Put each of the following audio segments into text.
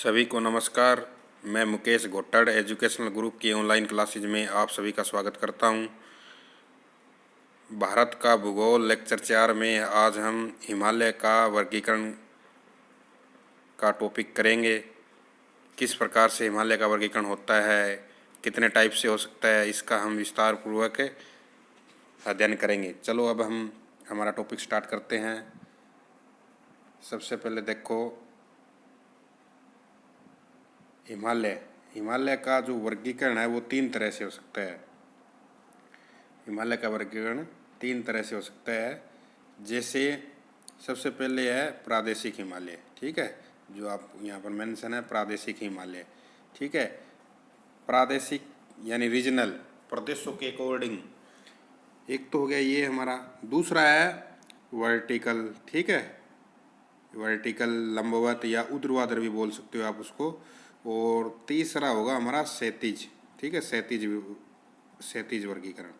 सभी को नमस्कार। मैं मुकेश घोटड़ एजुकेशनल ग्रुप की ऑनलाइन क्लासेज में आप सभी का स्वागत करता हूं। भारत का भूगोल लेक्चर 4 में आज हम हिमालय का वर्गीकरण का टॉपिक करेंगे। किस प्रकार से हिमालय का वर्गीकरण होता है, कितने टाइप से हो सकता है, इसका हम विस्तार पूर्वक अध्ययन करेंगे। चलो अब हम हमारा टॉपिक स्टार्ट करते हैं। सबसे पहले देखो, हिमालय का जो वर्गीकरण है वो 3 तरह से हो सकता है। हिमालय का वर्गीकरण 3 तरह से हो सकता है। जैसे सबसे पहले है प्रादेशिक हिमालय, ठीक है, जो आप यहाँ पर मेंशन है प्रादेशिक हिमालय, ठीक है। प्रादेशिक यानी रीजनल, प्रदेशों के अकॉर्डिंग। एक तो हो गया ये हमारा। दूसरा है वर्टिकल, ठीक है, वर्टिकल लंबवत या ऊर्ध्वाधर भी बोल सकते हो आप उसको। और तीसरा होगा हमारा क्षैतिज, ठीक है, क्षैतिज वर्गीकरण।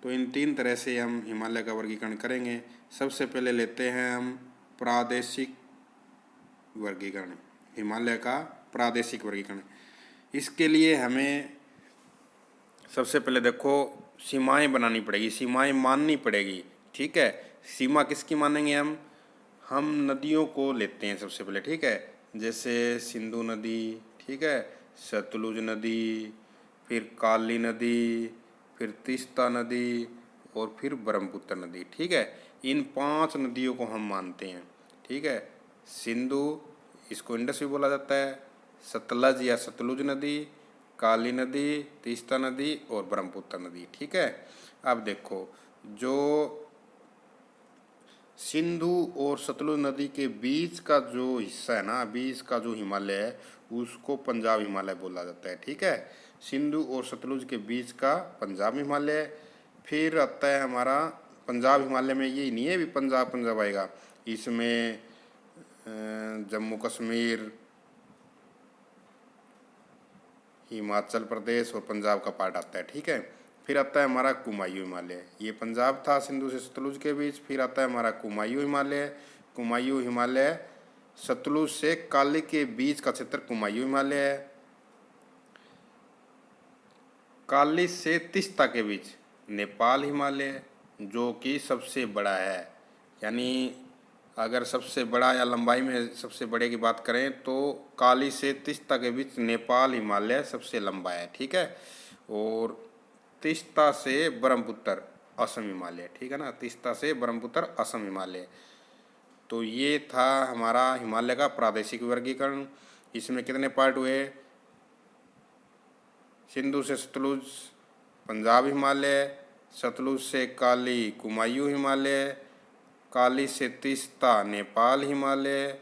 तो इन 3 तरह से हम हिमालय का वर्गीकरण करेंगे। सबसे पहले लेते हैं हम प्रादेशिक वर्गीकरण, हिमालय का प्रादेशिक वर्गीकरण। इसके लिए हमें सबसे पहले देखो सीमाएं बनानी पड़ेगी, सीमाएं माननी पड़ेगी, ठीक है। सीमा किसकी मानेंगे हम नदियों को लेते हैं सबसे पहले, ठीक है। जैसे सिंधु नदी, ठीक है, सतलुज नदी, फिर काली नदी, फिर तीस्ता नदी और फिर ब्रह्मपुत्र नदी, ठीक है। इन 5 नदियों को हम मानते हैं, ठीक है। सिंधु, इसको इंडस भी बोला जाता है, सतलज या सतलुज नदी, काली नदी, तीस्ता नदी और ब्रह्मपुत्र नदी, ठीक है। अब देखो, जो सिंधु और सतलुज नदी के बीच का जो हिस्सा है ना, बीच का जो हिमालय है, उसको पंजाब हिमालय बोला जाता है, ठीक है। सिंधु और सतलुज के बीच का पंजाब हिमालय। फिर आता है हमारा पंजाब हिमालय में ये नहीं है भी पंजाब आएगा, इसमें जम्मू कश्मीर, हिमाचल प्रदेश और पंजाब का पार्ट आता है, ठीक है। फिर आता है हमारा कुमायूं हिमालय, ये पंजाब था सिंधु से सतलुज के बीच। फिर आता है हमारा कुमायूं हिमालय, कुमायूं हिमालय सतलुज से काली के बीच का क्षेत्र कुमायूं हिमालय है। काली से तीस्ता के बीच नेपाल हिमालय, जो कि सबसे बड़ा है। यानी अगर सबसे बड़ा या लंबाई में सबसे बड़े की बात करें तो काली से तीस्ता के बीच नेपाल हिमालय सबसे लंबा है, ठीक है। और तीस्ता से ब्रह्मपुत्र असम हिमालय, ठीक है ना, तीस्ता से ब्रह्मपुत्र असम हिमालय। तो ये था हमारा हिमालय का प्रादेशिक वर्गीकरण। इसमें कितने पार्ट हुए? सिंधु से सतलुज पंजाब हिमालय, सतलुज से काली कुमायूं हिमालय, काली से तीस्ता नेपाल हिमालय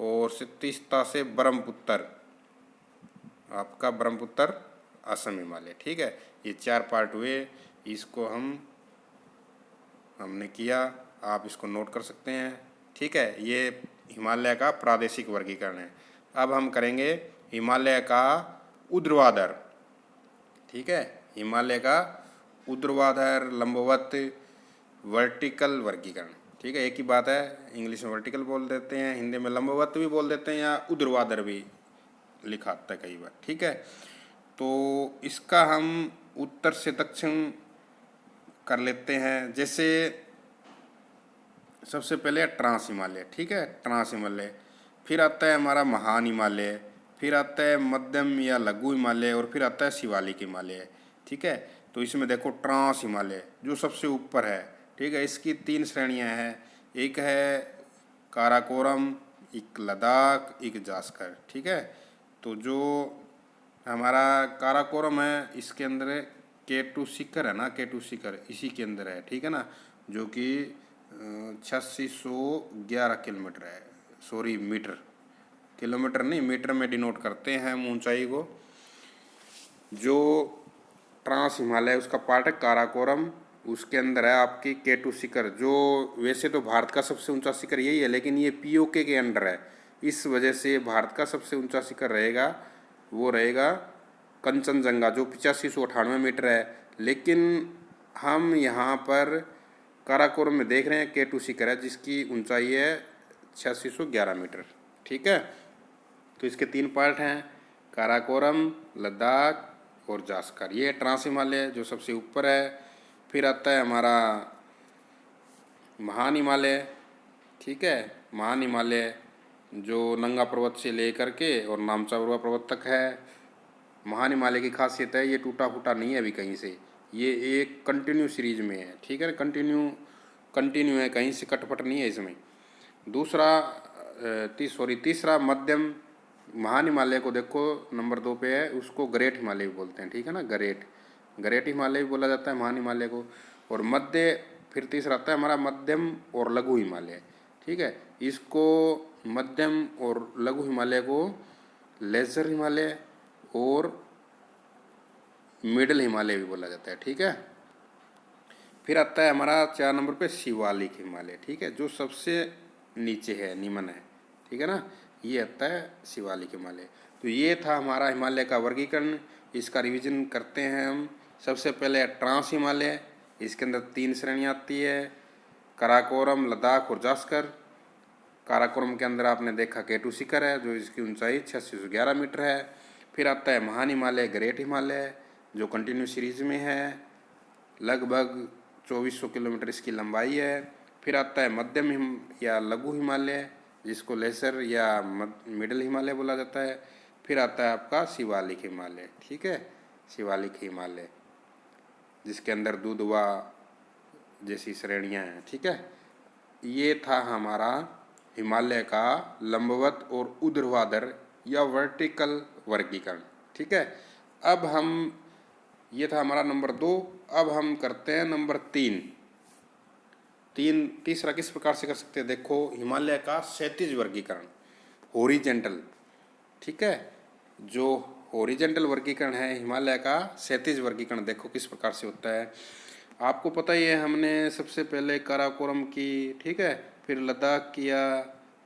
और तीस्ता से ब्रह्मपुत्र, आपका ब्रह्मपुत्र असम हिमालय, ठीक है। ये 4 पार्ट हुए। इसको हमने किया, आप इसको नोट कर सकते हैं, ठीक है। ये हिमालय का प्रादेशिक वर्गीकरण है। अब हम करेंगे हिमालय का ऊर्ध्वाधर, ठीक है, हिमालय का ऊर्ध्वाधर लंबवत वर्टिकल वर्गीकरण, ठीक है। एक ही बात है, इंग्लिश में वर्टिकल बोल देते हैं, हिंदी में लंबवत भी बोल देते हैं या ऊर्ध्वाधर भी लिखा आता है कई बार, ठीक है। तो इसका हम उत्तर से दक्षिण कर लेते हैं। जैसे सबसे पहले ट्रांस हिमालय, ठीक है, ट्रांस हिमालय। फिर आता है हमारा महान हिमालय, फिर आता है मध्यम या लघु हिमालय और फिर आता है शिवालिक हिमालय, ठीक है। तो इसमें देखो ट्रांस हिमालय जो सबसे ऊपर है, ठीक है, इसकी 3 श्रेणियां हैं। एक है काराकोरम, एक लद्दाख, एक जास्कर, ठीक है। तो जो हमारा काराकोरम है, इसके अंदर K2 शिखर है ना, K2 शिखर इसी के अंदर है, ठीक है ना, जो कि 8611 किलोमीटर है, सॉरी मीटर, किलोमीटर नहीं, मीटर में डिनोट करते हैं हम ऊंचाई को। जो ट्रांस हिमालय उसका पार्ट है काराकोरम, उसके अंदर है आपकी K2 शिखर, जो वैसे तो भारत का सबसे ऊंचा शिखर यही है, लेकिन ये POK के अंडर है, इस वजह से भारत का सबसे ऊंचा शिखर रहेगा वो रहेगा कंचनजंगा, जो 8598 मीटर है। लेकिन हम यहाँ पर काराकोरम में देख रहे हैं K2 शिखर है जिसकी ऊंचाई है 8611 मीटर, ठीक है। तो इसके 3 पार्ट हैं, काराकोरम, लद्दाख और जास्कर। ये ट्रांस हिमालय जो सबसे ऊपर है। फिर आता है हमारा महान हिमालय, ठीक है। महान हिमालय जो नंगा पर्वत से लेकर के और नामचा बरुआ पर्वत तक है। महान हिमालय की खासियत है ये टूटा फूटा नहीं है अभी कहीं से, ये एक कंटिन्यू सीरीज में है, ठीक है। कंटिन्यू है, कहीं से कटपट नहीं है इसमें। तीसरा मध्यम महान हिमालय को देखो नंबर 2 पे है, उसको ग्रेट हिमालय भी बोलते हैं, ठीक है ना। ग्रेट हिमालय भी बोला जाता है महान हिमालय को। और फिर तीसरा आता है हमारा मध्यम और लघु हिमालय, ठीक है। इसको मध्यम और लघु हिमालय को लेजर हिमालय और मिडिल हिमालय भी बोला जाता है, ठीक है। फिर आता है हमारा 4 नंबर पे शिवालिक हिमालय, ठीक है, जो सबसे नीचे है, निम्न है, ठीक है ना। ये आता है शिवालिक हिमालय। तो ये था हमारा हिमालय का वर्गीकरण। इसका रिवीजन करते हैं हम। सबसे पहले ट्रांस हिमालय, इसके अंदर 3 श्रेणियाँ आती है, काराकोरम, लद्दाख और जास्कर। काराकोरम के अंदर आपने देखा केटू शिखर है जो इसकी ऊंचाई 611 मीटर है। फिर आता है महान हिमालय, ग्रेट हिमालय जो कंटिन्यू सीरीज में है, लगभग 2400 किलोमीटर इसकी लंबाई है। फिर आता है मध्यम या लघु हिमालय जिसको लेसर या मिडिल हिमालय बोला जाता है। फिर आता है आपका शिवालिक हिमालय, ठीक है, शिवालिक हिमालय जिसके अंदर दुधवा जैसी श्रेणियाँ हैं, ठीक है। ये था हमारा हिमालय का लंबवत और ऊर्ध्वाधर या वर्टिकल वर्गीकरण, ठीक है। अब हम, ये था हमारा नंबर 2। अब हम करते हैं नंबर 3। तीसरा किस प्रकार से कर सकते हैं, देखो हिमालय का क्षैतिज वर्गीकरण, हॉरिजेंटल, ठीक है। जो हॉरिजेंटल वर्गीकरण है हिमालय का क्षैतिज वर्गीकरण, देखो किस प्रकार से होता है। आपको पता ही है, हमने सबसे पहले काराकोरम की, ठीक है, फिर लद्दाख किया,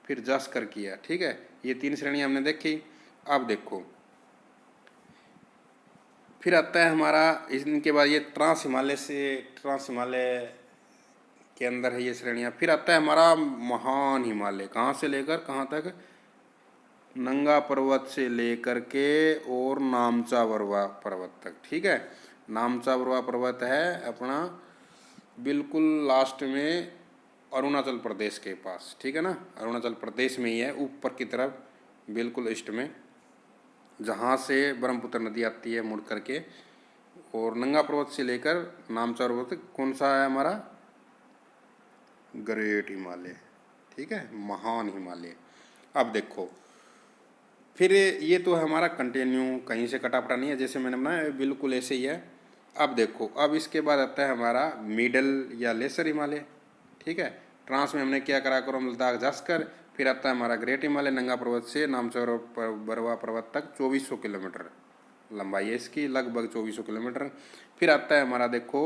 फिर जास्कर किया, ठीक है। ये 3 श्रेणियाँ हमने देखी। अब देखो फिर आता है हमारा, इनके बाद ये ट्रांस हिमालय के अंदर है ये श्रेणियाँ। फिर आता है हमारा महान हिमालय, कहाँ से लेकर कहाँ तक, नंगा पर्वत से लेकर के और नामचा बरुआ पर्वत तक, ठीक है। नामचा बरुआ पर्वत है अपना बिल्कुल लास्ट में अरुणाचल प्रदेश के पास, ठीक है ना, अरुणाचल प्रदेश में ही है, ऊपर की तरफ बिल्कुल ईस्ट में, जहाँ से ब्रह्मपुत्र नदी आती है मुड़ करके। और नंगा पर्वत से लेकर नामचा पर्वत तक कौन सा है हमारा, ग्रेट हिमालय, ठीक है, महान हिमालय। अब देखो फिर ये तो है हमारा कंटिन्यू, कहीं से कटापटा नहीं है, जैसे मैंने बनाया बिल्कुल ऐसे ही है। अब देखो, अब इसके बाद आता है हमारा मिडल या लेसर हिमालय, ठीक है। ट्रांस में हमने क्या करा करो, लद्दाख जास्कर। फिर आता है हमारा ग्रेट हिमालय, नंगा पर्वत से नामचा बरुआ पर्वत तक 2400 किलोमीटर लंबाई है इसकी, लगभग 2400 किलोमीटर। फिर आता है हमारा देखो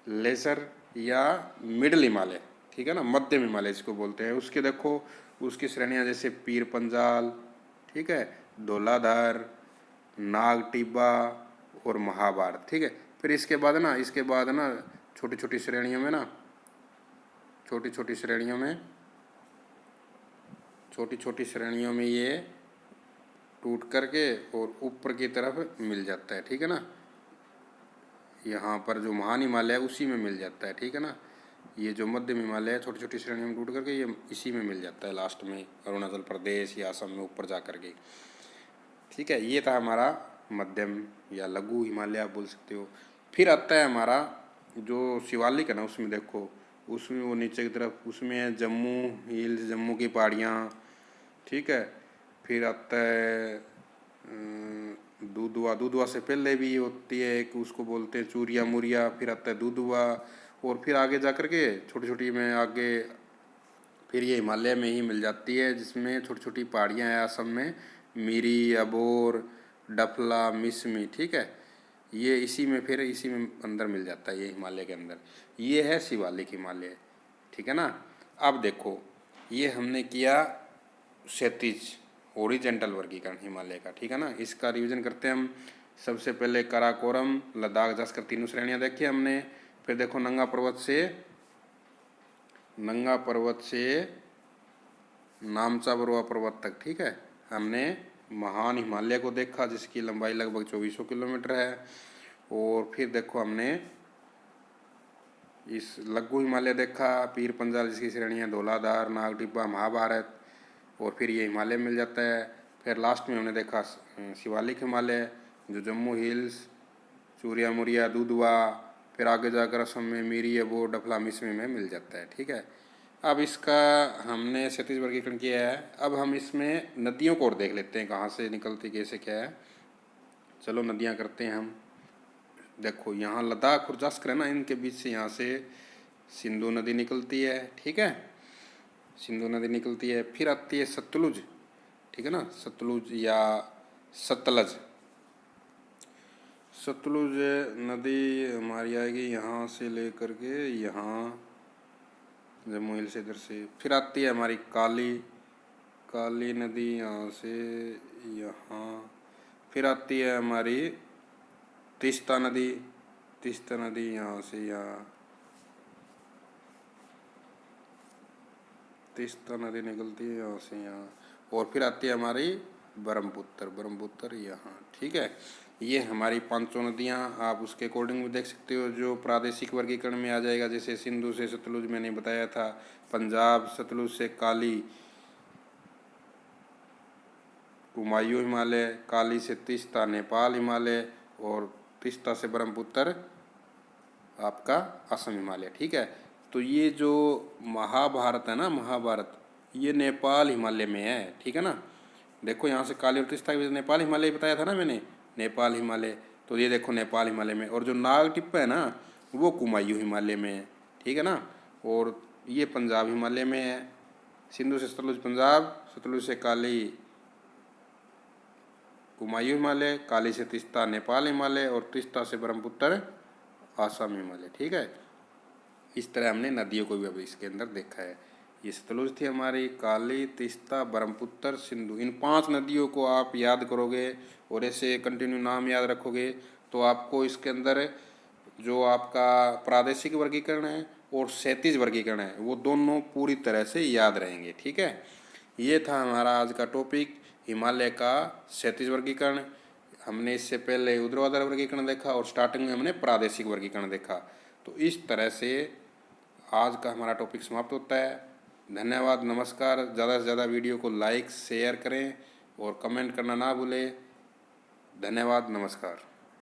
लेसर या मिडल हिमालय, ठीक है ना, मध्यम हिमालय इसको बोलते हैं। उसके देखो उसकी श्रेणियाँ जैसे पीर पंजाल, ठीक है, धौलाधार, नाग टिब्बा और महाभारत, ठीक है। फिर इसके बाद ना छोटी छोटी श्रेणियों में छोटी छोटी श्रेणियों में ये टूट करके और ऊपर की तरफ मिल जाता है, ठीक है ना। यहाँ पर जो महान हिमालय है उसी में मिल जाता है, ठीक है ना। ये जो मध्यम हिमालय है छोटी छोटी श्रेणियों में टूट करके ये इसी में मिल जाता है लास्ट में, अरुणाचल प्रदेश या असम में ऊपर जा करके, ठीक है। ये था हमारा मध्यम या लघु हिमालय आप बोल सकते हो। फिर आता है हमारा जो शिवालिक है ना, उसमें देखो उसमें वो नीचे की तरफ उसमें है जम्मू हिल्स, जम्मू की पहाड़ियाँ, ठीक है। फिर आता है दूधवा से पहले भी होती है एक, उसको बोलते हैं चूरिया मुरिया। फिर आता है दूधवा और फिर आगे जा कर के छोटी छोटी में आगे फिर ये हिमालय में ही मिल जाती है, जिसमें छोटी छोटी पहाड़ियाँ हैं असम में, मिरी, अबोर, डफला, मिसमी, ठीक है। ये इसी में अंदर मिल जाता है, ये हिमालय के अंदर। ये है शिवालिक हिमालय, ठीक है ना। अब देखो ये हमने किया क्षैतिज ओरिजेंटल वर्गीकरण हिमालय का, ठीक है ना। इसका रिवीजन करते हैं हम। सबसे पहले काराकोरम, लद्दाख, जास्कर, तीनों श्रेणियाँ देखी हमने। फिर देखो नंगा पर्वत से नामचा बरुआ पर्वत तक, ठीक है, हमने महान हिमालय को देखा जिसकी लंबाई लगभग 2400 किलोमीटर है। और फिर देखो हमने इस लघु हिमालय देखा, पीर पंजाल जिसकी श्रेणियाँ धौलाधार, नागटिब्बा, महाभारत, और फिर ये हिमालय मिल जाता है। फिर लास्ट में हमने देखा शिवालिक हिमालय जो जम्मू हिल्स, चूरिया मुरिया, दुधवा, फिर आगे जाकर असम में मीरी, अबोर, डफला, मिसमी में मिल जाता है। ठीक है, अब इसका हमने क्षैतिज वर्गीकरण किया है। अब हम इसमें नदियों को और देख लेते हैं कहाँ से निकलती कैसे क्या है। चलो नदियाँ करते हैं हम। देखो यहाँ लद्दाख और जास्कर है ना, इनके बीच से यहाँ से सिंधु नदी निकलती है। ठीक है, सिंधु नदी निकलती है। फिर आती है सतलुज, ठीक है ना, सतलुज या सतलज। सतलुज नदी हमारी आएगी यहाँ से लेकर के यहाँ जम्मू हिल से इधर से। फिर आती है हमारी काली नदी यहाँ से यहाँ। फिर आती है हमारी तीस्ता नदी यहाँ से यहाँ। तीस्ता नदी निकलती है यहाँ से यहाँ। और फिर आती है हमारी ब्रह्मपुत्र यहाँ। ठीक है, ये हमारी पांचों नदियाँ आप उसके अकॉर्डिंग भी देख सकते हो जो प्रादेशिक वर्गीकरण में आ जाएगा। जैसे सिंधु से सतलुज मैंने बताया था, पंजाब सतलुज से काली कुमायूं हिमालय, काली से तीस्ता नेपाल हिमालय, और तीस्ता से ब्रह्मपुत्र आपका असम हिमालय। ठीक है, तो ये जो महाभारत है ना, महाभारत ये नेपाल हिमालय में है। ठीक है ना, देखो यहाँ से काली और तीस्ता नेपाल हिमालय बताया था ना मैंने, नेपाल हिमालय। तो ये देखो नेपाल हिमालय में, और जो नागटिब्बा है ना वो कुमायूं हिमालय में है। ठीक है ना, और ये पंजाब हिमालय में है। सिंधु से सतलुज पंजाब, सतलुज से काली कुमायूं हिमालय, काली से तीस्ता नेपाल हिमालय, और तीस्ता से ब्रह्मपुत्र असम हिमालय। ठीक है, इस तरह हमने नदियों को भी अब इसके अंदर देखा है। ये सतलुज थी हमारी, काली, तीस्ता, ब्रह्मपुत्र, सिंधु। इन 5 नदियों को आप याद करोगे और ऐसे कंटिन्यू नाम याद रखोगे तो आपको इसके अंदर जो आपका प्रादेशिक वर्गीकरण है और क्षैतिज वर्गीकरण है वो दोनों पूरी तरह से याद रहेंगे। ठीक है, ये था हमारा आज का टॉपिक, हिमालय का क्षैतिज वर्गीकरण। हमने इससे पहले ऊर्ध्वाधर वर्गीकरण देखा और स्टार्टिंग में हमने प्रादेशिक वर्गीकरण देखा। तो इस तरह से आज का हमारा टॉपिक समाप्त होता है। धन्यवाद, नमस्कार। ज़्यादा से ज़्यादा वीडियो को लाइक शेयर करें और कमेंट करना ना भूलें। धन्यवाद, नमस्कार।